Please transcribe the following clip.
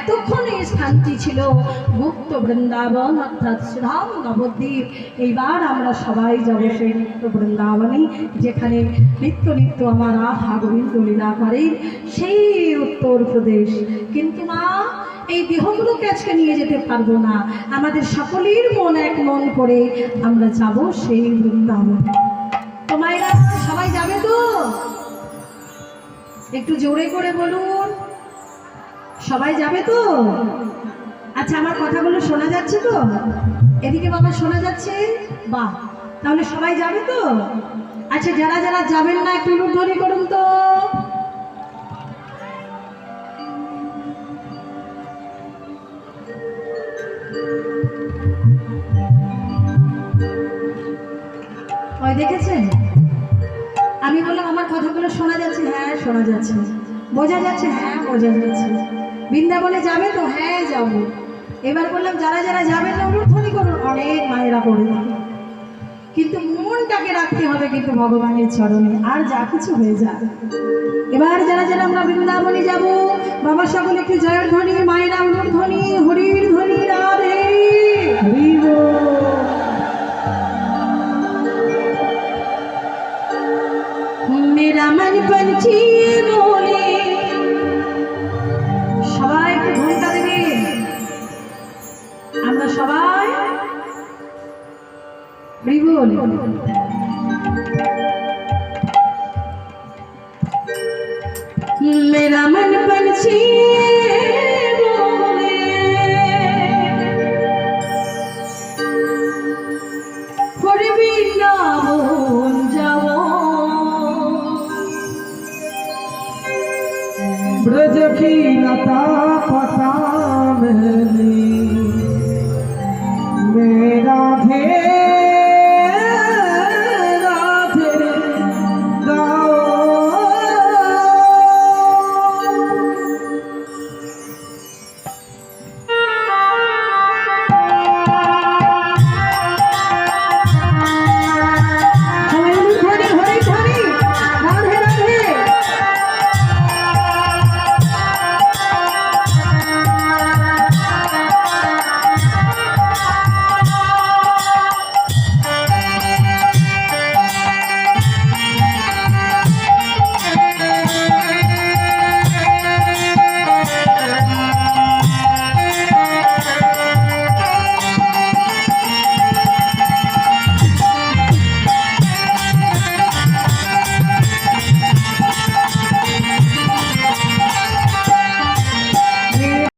এতক্ষণ এই স্থানটি ছিল মুক্ত বৃন্দাবন অর্থাৎ শ্রীধাম নবদ্বীপ। এইবার আমরা সবাই যাব সেই নিত্য বৃন্দাবনে, যেখানে নিত্য নিত্য আমার রাধা গোবিন্দ লীলা করে, সেই উত্তরপ্রদেশ। কিন্তু মা, এই দেহগুলোকে আজকে নিয়ে যেতে পারবো না। আমাদের সকলের মন এক মন করে আমরা যাব সেই বৃন্দাবন। তো মায়েরা সবাই যাবে তো? একটু জোরে করে বলুন, সবাই যাবে তো? আচ্ছা, আমার কথাগুলো শোনা যাচ্ছে তো? এদিকে বাবা শোনা যাচ্ছে? বাহ, তাহলে সবাই যাবে তো? আচ্ছা, যারা যারা যাবেন না একটু উলুধ্বনি করুন তো। ওই দেখেছেন, আমি বললাম আমার কথাগুলো শোনা যাচ্ছে? হ্যাঁ শোনা যাচ্ছে। বোঝা যাচ্ছে? হ্যাঁ বোঝা যাচ্ছে। বৃন্দাবনে যাবে তো? হ্যাঁ যাবো। এবার বললাম যারা যারা যাবেন না উলুধ্বনি করুন। অনেক মায়েরা করে, কিন্তু মনটাকে রাখতে হবে কিন্তু ভগবানের চরণে, আর যা কিছু হয়ে যায়। এবার যারা যারা আমরা বৃন্দাবনে যাব, বাবা সকলে একটু জয়ের ধ্বনি, মায়েরা উলুধ্বনি, হরির ধ্বনি, রাধে হরি বল। मेरा मन पंछी बोले, সবাই একটু ঘন্টা দেবে, আমরা সবাই বল। मेरा मन पंछी